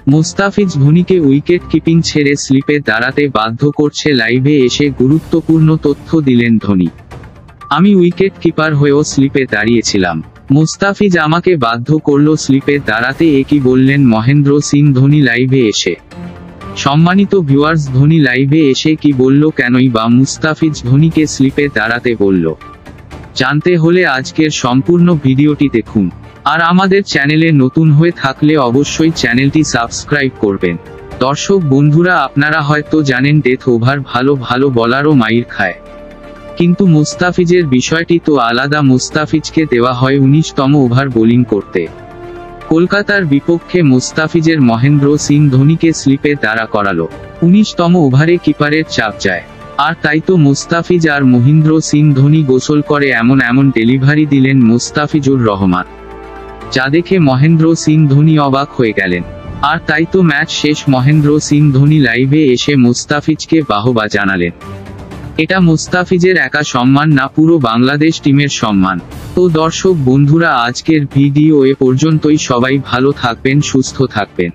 Mustafiz ধোনিকে wicket keeping ছেড়ে স্লিপে দাঁড়াতে বাধ্য করছে লাইভে এসে গুরুত্বপূর্ণ তথ্য দিলেন ধোনি। আমি উইকেট কিপার হয়েও স্লিপে দাঁড়িয়েছিলাম, মুস্তাফিজ আমাকে বাধ্য করল স্লিপে দাঁড়াতে, একই বললেন মহেন্দ্র সিং ধোনি লাইভে এসে। সম্মানিত ভিউয়ার্স, ধোনি লাইভে এসে কি বলল, কেনই বা মুস্তাফিজ ধোনিকে স্লিপে দাঁড়াতে বলল, জানতে হলে আজকের সম্পূর্ণ ভিডিওটি দেখুন। আর আমাদের চ্যানেলে নতুন হয়ে থাকলে অবশ্যই চ্যানেলটি সাবস্ক্রাইব করবেন। দর্শক বন্ধুরা, আপনারা হয়তো জানেন ডেথ ওভার ভালো ভালো বলারও মাইর খায়, কিন্তু মুস্তাফিজের বিষয়টি তো আলাদা। মুস্তাফিজকে দেওয়া হয় 19তম ওভার বোলিং করতে। কলকাতার বিপক্ষে মুস্তাফিজের মহেন্দ্র সিং ধোনিকে স্লিপে দাঁড়া করালো। 19তম ওভারে কিপারের চাপ যায়, আর তাই তো মুস্তাফিজ আর মহেন্দ্র সিং ধোনি গোসল করে এমন ডেলিভারি দিলেন মুস্তাফিজুর রহমান, যা দেখে মহেন্দ্র সিং ধোনি অবাক হয়ে গেলেন। আর তাই তো ম্যাচ শেষ মহেন্দ্র সিং ধোনি লাইভে এসে মুস্তাফিজকে বাহবা জানালেন। এটা মুস্তাফিজের একা সম্মান না, পুরো বাংলাদেশ টিমের সম্মান। তো দর্শক বন্ধুরা, আজকের ভিডিও এ পর্যন্তই। সবাই ভালো থাকবেন, সুস্থ থাকবেন।